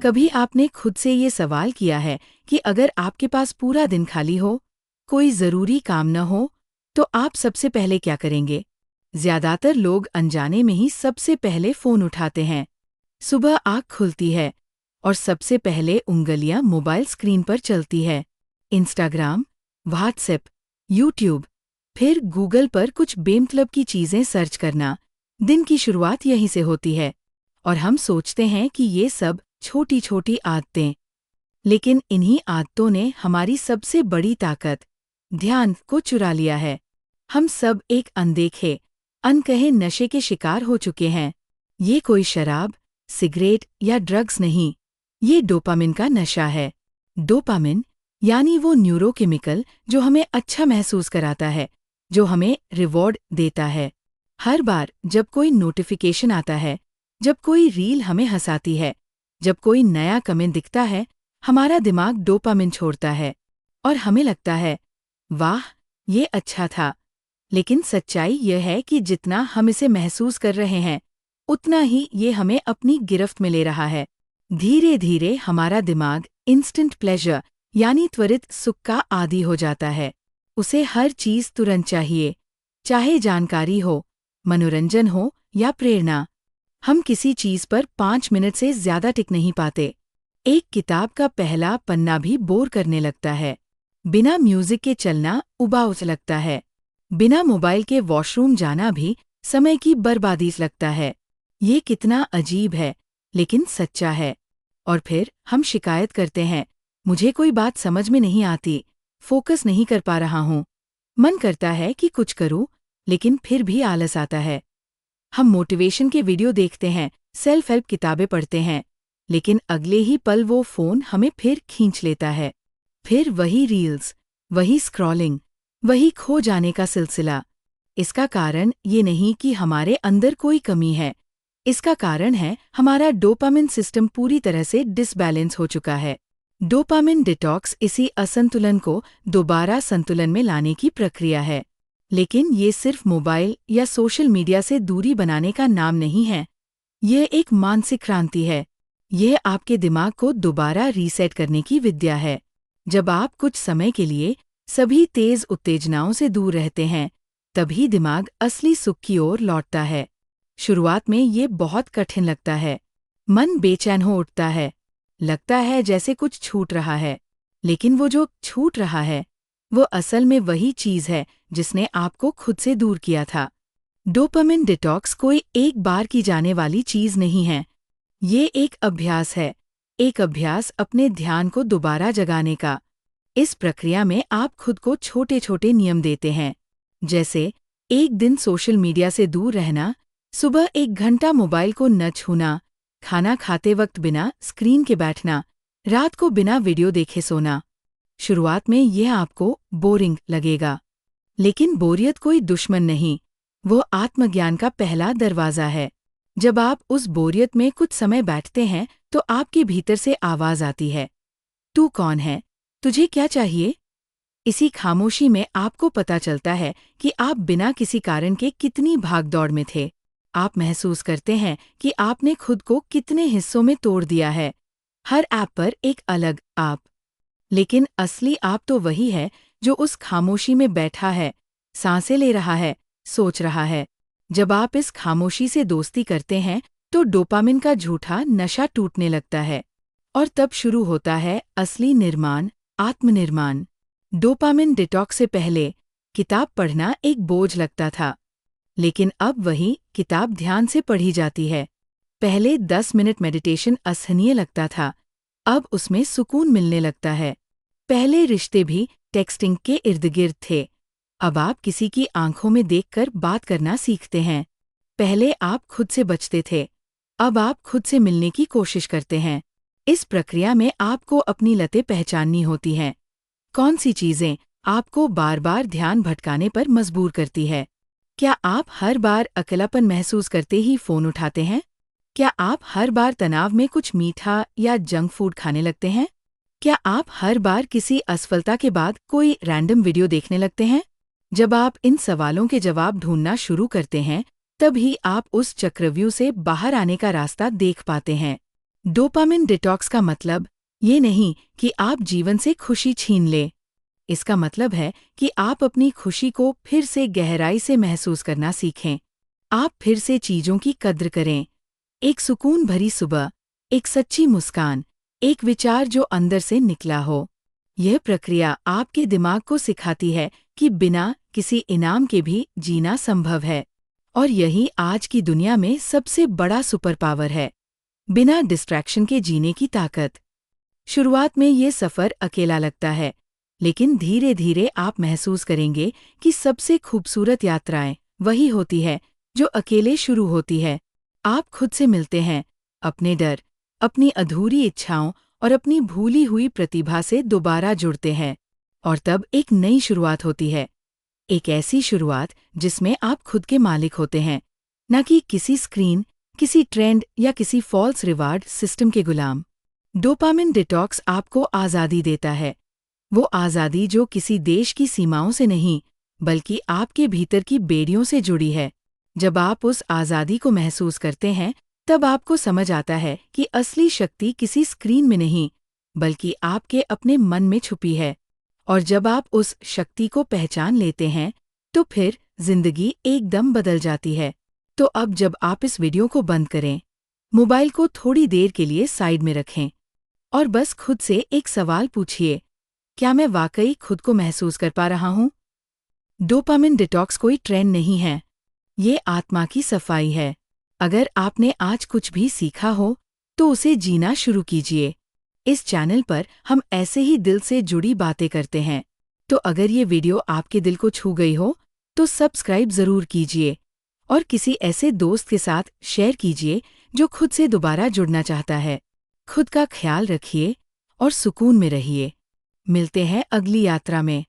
कभी आपने खुद से ये सवाल किया है कि अगर आपके पास पूरा दिन खाली हो, कोई ज़रूरी काम न हो, तो आप सबसे पहले क्या करेंगे? ज़्यादातर लोग अनजाने में ही सबसे पहले फ़ोन उठाते हैं। सुबह आँख खुलती है और सबसे पहले उंगलियां मोबाइल स्क्रीन पर चलती है। इंस्टाग्राम, व्हाट्सएप, यूट्यूब, फिर गूगल पर कुछ बेमतलब की चीज़ें सर्च करना। दिन की शुरुआत यहीं से होती है और हम सोचते हैं कि ये सब छोटी छोटी आदतें, लेकिन इन्हीं आदतों ने हमारी सबसे बड़ी ताकत, ध्यान को चुरा लिया है। हम सब एक अनदेखे, अनकहे नशे के शिकार हो चुके हैं। ये कोई शराब, सिगरेट या ड्रग्स नहीं, ये डोपामिन का नशा है। डोपामिन यानी वो न्यूरोकेमिकल जो हमें अच्छा महसूस कराता है, जो हमें रिवॉर्ड देता है। हर बार जब कोई नोटिफिकेशन आता है, जब कोई रील हमें हंसाती है, जब कोई नया कमेंट दिखता है, हमारा दिमाग डोपामिन छोड़ता है और हमें लगता है, वाह, ये अच्छा था। लेकिन सच्चाई यह है कि जितना हम इसे महसूस कर रहे हैं, उतना ही ये हमें अपनी गिरफ्त में ले रहा है। धीरे धीरे हमारा दिमाग इंस्टेंट प्लेजर यानी त्वरित सुख का आदी हो जाता है। उसे हर चीज़ तुरंत चाहिए, चाहे जानकारी हो, मनोरंजन हो या प्रेरणा। हम किसी चीज़ पर 5 मिनट से ज़्यादा टिक नहीं पाते। एक किताब का पहला पन्ना भी बोर करने लगता है। बिना म्यूजिक के चलना उबाऊ लगता है। बिना मोबाइल के वॉशरूम जाना भी समय की बर्बादी लगता है। ये कितना अजीब है, लेकिन सच्चा है। और फिर हम शिकायत करते हैं, मुझे कोई बात समझ में नहीं आती, फोकस नहीं कर पा रहा हूँ। मन करता है कि कुछ करूँ, लेकिन फिर भी आलस आता है। हम मोटिवेशन के वीडियो देखते हैं, सेल्फ हेल्प किताबें पढ़ते हैं, लेकिन अगले ही पल वो फ़ोन हमें फिर खींच लेता है। फिर वही रील्स, वही स्क्रॉलिंग, वही खो जाने का सिलसिला। इसका कारण ये नहीं कि हमारे अंदर कोई कमी है। इसका कारण है हमारा डोपामिन सिस्टम पूरी तरह से डिसबैलेंस हो चुका है। डोपामिन डिटॉक्स इसी असंतुलन को दोबारा संतुलन में लाने की प्रक्रिया है। लेकिन ये सिर्फ मोबाइल या सोशल मीडिया से दूरी बनाने का नाम नहीं है। यह एक मानसिक क्रांति है। यह आपके दिमाग को दोबारा रीसेट करने की विद्या है। जब आप कुछ समय के लिए सभी तेज उत्तेजनाओं से दूर रहते हैं, तभी दिमाग असली सुख की ओर लौटता है। शुरुआत में ये बहुत कठिन लगता है। मन बेचैन हो उठता है, लगता है जैसे कुछ छूट रहा है। लेकिन वो जो छूट रहा है, वो असल में वही चीज़ है जिसने आपको खुद से दूर किया था। डोपामिन डिटॉक्स कोई एक बार की जाने वाली चीज़ नहीं है। ये एक अभ्यास है, एक अभ्यास अपने ध्यान को दोबारा जगाने का। इस प्रक्रिया में आप खुद को छोटे छोटे नियम देते हैं, जैसे एक दिन सोशल मीडिया से दूर रहना, सुबह 1 घंटा मोबाइल को न छूना, खाना खाते वक्त बिना स्क्रीन के बैठना, रात को बिना वीडियो देखे सोना। शुरुआत में यह आपको बोरिंग लगेगा, लेकिन बोरियत कोई दुश्मन नहीं, वो आत्मज्ञान का पहला दरवाज़ा है। जब आप उस बोरियत में कुछ समय बैठते हैं, तो आपके भीतर से आवाज़ आती है, तू कौन है? तुझे क्या चाहिए? इसी खामोशी में आपको पता चलता है कि आप बिना किसी कारण के कितनी भागदौड़ में थे। आप महसूस करते हैं कि आपने खुद को कितने हिस्सों में तोड़ दिया है, हर ऐप पर एक अलग आप। लेकिन असली आप तो वही है जो उस खामोशी में बैठा है, सांसें ले रहा है, सोच रहा है। जब आप इस खामोशी से दोस्ती करते हैं, तो डोपामिन का झूठा नशा टूटने लगता है और तब शुरू होता है असली निर्माण, आत्मनिर्माण। डोपामिन डिटॉक्स से पहले किताब पढ़ना एक बोझ लगता था, लेकिन अब वही किताब ध्यान से पढ़ी जाती है। पहले 10 मिनट मेडिटेशन असहनीय लगता था, अब उसमें सुकून मिलने लगता है। पहले रिश्ते भी टेक्सटिंग के इर्द-गिर्द थे, अब आप किसी की आंखों में देखकर बात करना सीखते हैं। पहले आप खुद से बचते थे, अब आप खुद से मिलने की कोशिश करते हैं। इस प्रक्रिया में आपको अपनी लतें पहचाननी होती हैं। कौन सी चीज़ें आपको बार बार ध्यान भटकाने पर मजबूर करती है? क्या आप हर बार अकेलापन महसूस करते ही फ़ोन उठाते हैं? क्या आप हर बार तनाव में कुछ मीठा या जंक फूड खाने लगते हैं? क्या आप हर बार किसी असफलता के बाद कोई रैंडम वीडियो देखने लगते हैं? जब आप इन सवालों के जवाब ढूंढना शुरू करते हैं, तभी आप उस चक्रव्यूह से बाहर आने का रास्ता देख पाते हैं। डोपामिन डिटॉक्स का मतलब ये नहीं कि आप जीवन से खुशी छीन लें। इसका मतलब है कि आप अपनी खुशी को फिर से गहराई से महसूस करना सीखें। आप फिर से चीजों की कद्र करें। एक सुकून भरी सुबह, एक सच्ची मुस्कान, एक विचार जो अंदर से निकला हो। यह प्रक्रिया आपके दिमाग को सिखाती है कि बिना किसी इनाम के भी जीना संभव है। और यही आज की दुनिया में सबसे बड़ा सुपर पावर है, बिना डिस्ट्रैक्शन के जीने की ताकत। शुरुआत में ये सफ़र अकेला लगता है, लेकिन धीरे धीरे आप महसूस करेंगे कि सबसे खूबसूरत यात्राएं वही होती है जो अकेले शुरू होती है। आप खुद से मिलते हैं, अपने डर, अपनी अधूरी इच्छाओं और अपनी भूली हुई प्रतिभा से दोबारा जुड़ते हैं। और तब एक नई शुरुआत होती है, एक ऐसी शुरुआत जिसमें आप खुद के मालिक होते हैं, न कि किसी स्क्रीन, किसी ट्रेंड या किसी फॉल्स रिवार्ड सिस्टम के गुलाम। डोपामिन डिटॉक्स आपको आज़ादी देता है, वो आज़ादी जो किसी देश की सीमाओं से नहीं, बल्कि आपके भीतर की बेड़ियों से जुड़ी है। जब आप उस आज़ादी को महसूस करते हैं, तब आपको समझ आता है कि असली शक्ति किसी स्क्रीन में नहीं, बल्कि आपके अपने मन में छुपी है। और जब आप उस शक्ति को पहचान लेते हैं, तो फिर जिंदगी एकदम बदल जाती है। तो अब जब आप इस वीडियो को बंद करें, मोबाइल को थोड़ी देर के लिए साइड में रखें और बस खुद से एक सवाल पूछिए, क्या मैं वाकई खुद को महसूस कर पा रहा हूँ? डोपामिन डिटॉक्स कोई ट्रेंड नहीं है, ये आत्मा की सफाई है। अगर आपने आज कुछ भी सीखा हो, तो उसे जीना शुरू कीजिए। इस चैनल पर हम ऐसे ही दिल से जुड़ी बातें करते हैं। तो अगर ये वीडियो आपके दिल को छू गई हो, तो सब्सक्राइब ज़रूर कीजिए और किसी ऐसे दोस्त के साथ शेयर कीजिए जो खुद से दोबारा जुड़ना चाहता है। खुद का ख्याल रखिए और सुकून में रहिए। मिलते हैं अगली यात्रा में।